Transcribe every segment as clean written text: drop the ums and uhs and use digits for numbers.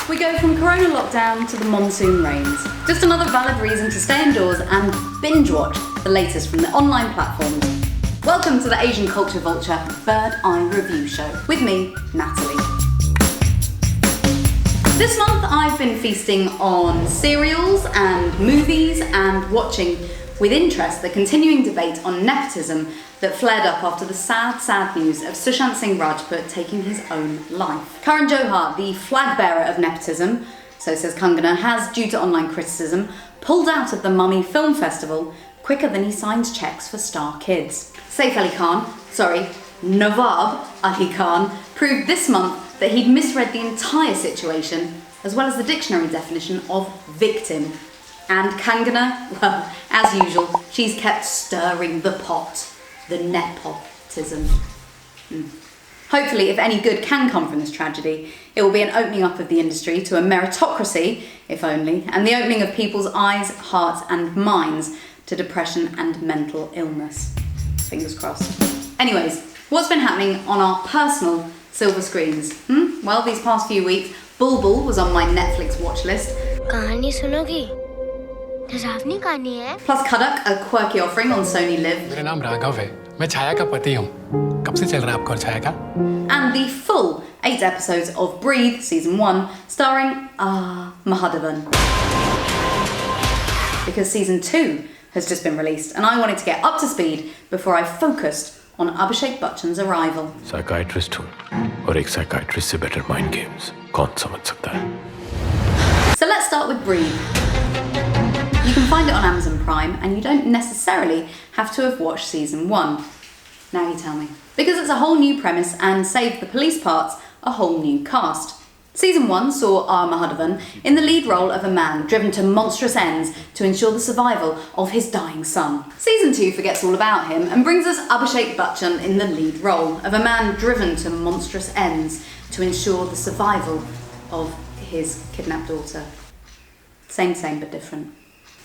We go from corona lockdown to the monsoon rains. Just another valid reason to stay indoors and binge watch the latest from the online platforms. Welcome to the Asian Culture Vulture Bird Eye Review Show with me, Natalie. This month I've been feasting on serials and movies and watching with interest the continuing debate on nepotism that flared up after the sad news of Sushant Singh Rajput taking his own life. Karan Johar, the flag bearer of nepotism, so says Kangana, has, due to online criticism, pulled out of the Mummy Film Festival quicker than he signs cheques for star kids. Nawab Ali Khan proved this month that he'd misread the entire situation, as well as the dictionary definition of victim. And Kangana, well, as usual, she's kept stirring the pot. The nepotism. Hopefully, if any good can come from this tragedy, it will be an opening up of the industry to a meritocracy, if only, and the opening of people's eyes, hearts and minds to depression and mental illness. Fingers crossed. Anyways, what's been happening on our personal silver screens? Well, these past few weeks, Bulbbul was on my Netflix watch list. कहानी सुनोगी? डरावनी कहानी है? Plus Kadakh, a quirky offering on Sony Live. मेरा नाम राघव है. मैं छाया का पति हूँ. कब से चल रहा है आपका और छाया का? And the full 8 episodes of Breathe Season 1, starring Mahadevan. Because Season 2 has just been released, and I wanted to get up to speed before I focused on Abhishek Bachchan's arrival. Psychiatrist हूँ, और एक psychiatrist से better mind games. कौन समझ सकता है? So let's start with Breathe. You can find it on Amazon Prime, and you don't necessarily have to have watched Season 1. Now you tell me. Because it's a whole new premise and, save the police parts, a whole new cast. Season 1 saw R. Mahadevan in the lead role of a man driven to monstrous ends to ensure the survival of his dying son. Season 2 forgets all about him and brings us Abhishek Bachchan in the lead role of a man driven to monstrous ends to ensure the survival of his kidnapped daughter. Same but different.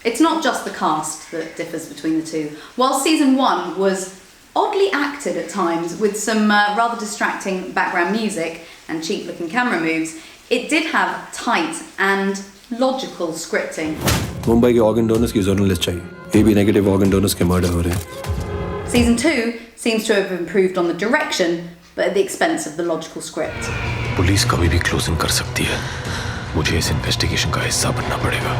It's not just the cast that differs between the two. While Season 1 was oddly acted at times with some rather distracting background music and cheap-looking camera moves, it did have tight and logical scripting. Mumbai के organ donors की journalist चाहिए. AB negative organ donors के murder हो रहे हैं. Season 2 seems to have improved on the direction, but at the expense of the logical script. Police कभी भी closing कर सकती है. मुझे इस investigation का हिस्सा बनना पड़ेगा.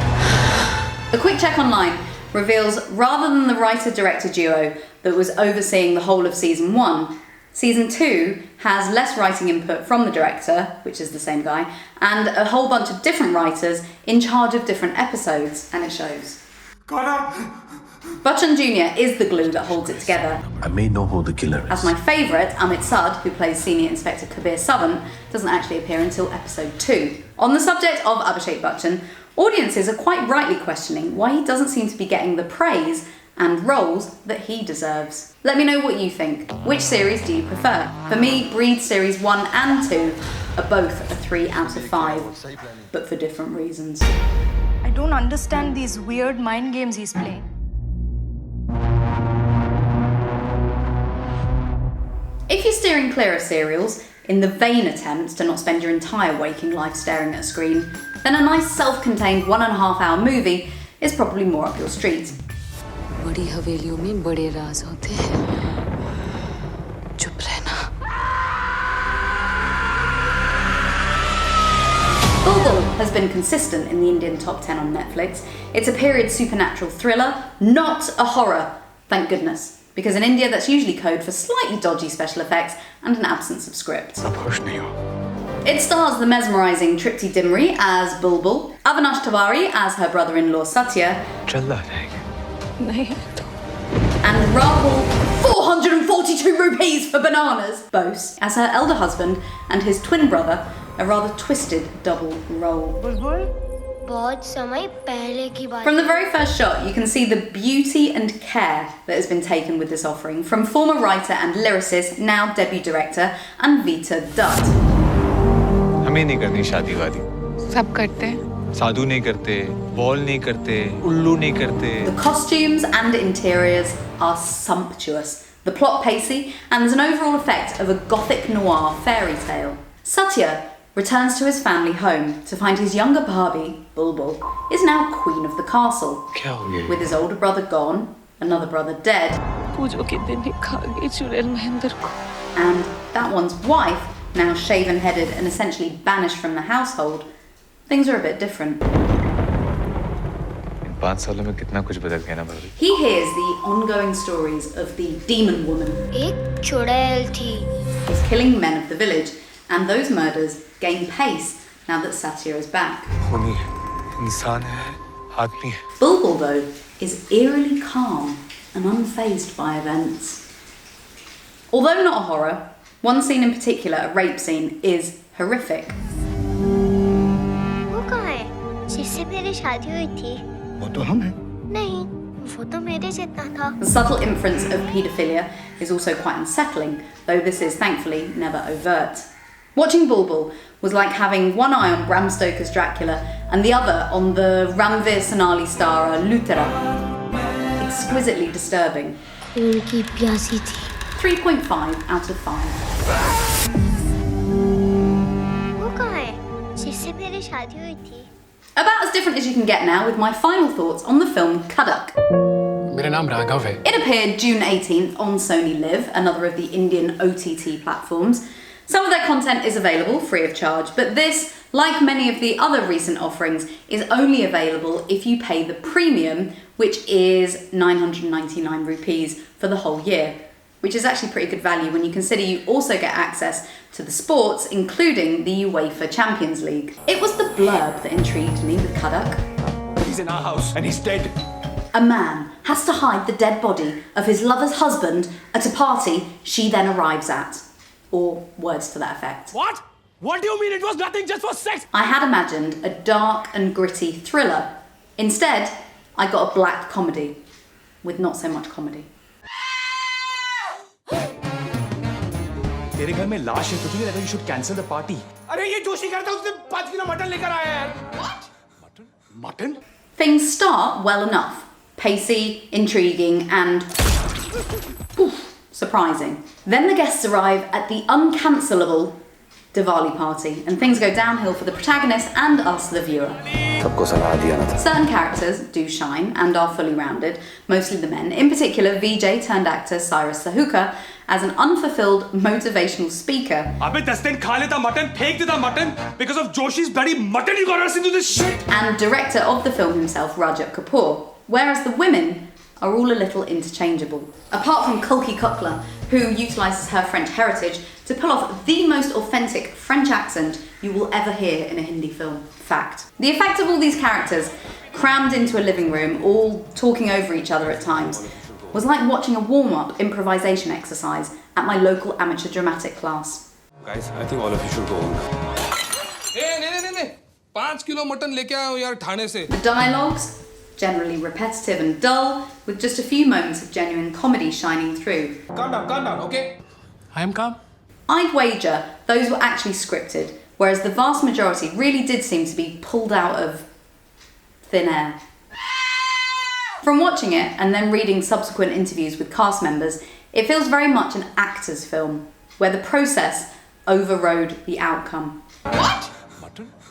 A quick check online reveals rather than the writer-director duo that was overseeing the whole of Season 1, Season 2 has less writing input from the director, which is the same guy, and a whole bunch of different writers in charge of different episodes, and it shows. Bachchan Jr. is the glue that holds it together. I may know who the killer is. As my favourite, Amit Sud, who plays Senior Inspector Kabir Savant, doesn't actually appear until episode 2. On the subject of Abhishek Bachchan, audiences are quite rightly questioning why he doesn't seem to be getting the praise and roles that he deserves. Let me know what you think. Which series do you prefer? For me, Breathe Series 1 and 2 are both a 3 out of 5, but for different reasons. I don't understand these weird mind games he's playing. If you're steering clear of serials, in the vain attempt to not spend your entire waking life staring at a screen, then a nice self-contained 1.5-hour movie is probably more up your street. बड़ी हवेलियों में बड़े राज होते हैं. चुप रहना. Bulbbul has been consistent in the Indian top 10 on Netflix. It's a period supernatural thriller, not a horror, thank goodness. Because in India that's usually code for slightly dodgy special effects and an absence of script. It stars the mesmerising Tripti Dimri as Bulbbul, Avinash Tiwari as her brother-in-law Satya, and Rahul, 442 rupees for bananas, Bose as her elder husband and his twin brother, a rather twisted double role. बहुत समय पहले की बात. From the very first shot, you can see the beauty and care that has been taken with this offering from former writer and lyricist, now debut director, Anvita Dutt. हमें नहीं करनी शादी वादी. सब करते हैं. साधु नहीं करते, बॉल नहीं करते, उल्लू नहीं करते. The costumes and interiors are sumptuous, the plot pacey, and there's an overall effect of a gothic noir fairy tale. Satya returns to his family home to find his younger Barbie, Bulbbul, is now queen of the castle. With his older brother gone, another brother dead, and that one's wife now shaven-headed and essentially banished from the household, things are a bit different. इन 5 सालों में कितना कुछ बदल गया ना भाभी. He hears the ongoing stories of the demon woman एक चुड़ैल थी. who's killing men of the village, and those murders gain pace now that Satya is back. खूनी इंसान है, आदमी है. Bulbbul, though, is eerily calm and unfazed by events. Although not a horror, one scene in particular, a rape scene, is horrific. वो कहाँ है? जिससे मेरी शादी हुई थी. वो तो हम हैं. नहीं, वो तो मेरे जितना था. The subtle inference of paedophilia is also quite unsettling, though this is thankfully never overt. Watching Bulbbul was like having one eye on Bram Stoker's Dracula and the other on the Ranveer Sonali star Vulture. Exquisitely disturbing. खून की प्यासी थी. 3.5 out of 5. वो कहाँ है? जिससे मेरी शादी हुई थी. About as different as you can get now with my final thoughts on the film Kadakh. मेरा नाम राघव है. It appeared June 18th on Sony Live, another of the Indian OTT platforms. Some of their content is available free of charge, but this, like many of the other recent offerings, is only available if you pay the premium, which is 999 rupees for the whole year, which is actually pretty good value when you consider you also get access to the sports, including the UEFA Champions League. It was the blurb that intrigued me with Kadakh. He's in our house and he's dead. A man has to hide the dead body of his lover's husband at a party she then arrives at. Or words to that effect. What? What do you mean it was nothing just for sex? I had imagined a dark and gritty thriller. Instead, I got a black comedy with not so much comedy. तेरे घर में लाश है, तुझे नहीं लगा you should cancel the party? अरे ये जोशी करता उसने 5 किलो मटन लेकर आया है. What? Mutton? Things start well enough. Pacey, intriguing, and surprising. Then the guests arrive at the uncancelable Diwali party, and things go downhill for the protagonist and us, the viewer. सबको सलाह दिया ना था. Certain characters do shine and are fully rounded, mostly the men. In particular, VJ turned actor Cyrus Sahuka as an unfulfilled motivational speaker. अबे 10 दिन खा लेता mutton, फेंक देता mutton because of Joshi's bloody mutton. You got us into this shit. And director of the film himself, Rajat Kapoor. Whereas the women are all a little interchangeable. Apart from Kulki Kukla, who utilises her French heritage to pull off the most authentic French accent you will ever hear in a Hindi film. Fact. The effect of all these characters crammed into a living room, all talking over each other at times, was like watching a warm-up improvisation exercise at my local amateur dramatic class. Guys, I think all of you should go home. नहीं 5 kilo mutton लेके आया हूँ यार ठाणे से. The dialogues, generally repetitive and dull, with just a few moments of genuine comedy shining through. Calm down, okay? I am calm. I'd wager those were actually scripted, whereas the vast majority really did seem to be pulled out of thin air. From watching it and then reading subsequent interviews with cast members, it feels very much an actor's film, where the process overrode the outcome. What?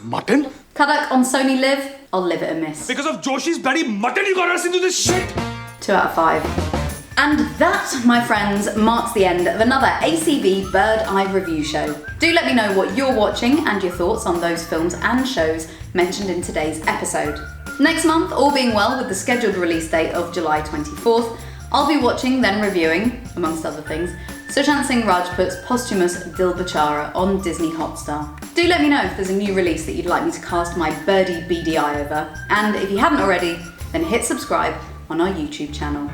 Mutton? Kadakh on Sony Live, I'll live it a miss. Because of Joshi's bloody mutton, you got us into this shit. 2 out of 5. And that, my friends, marks the end of another ACB Bird Eye review show. Do let me know what you're watching and your thoughts on those films and shows mentioned in today's episode. Next month, all being well with the scheduled release date of July 24th, I'll be watching, then reviewing, amongst other things, Sushant Singh Rajput's posthumous Dil Bachara on Disney Hotstar. Do let me know if there's a new release that you'd like me to cast my birdie beady eye over. And if you haven't already, then hit subscribe on our YouTube channel.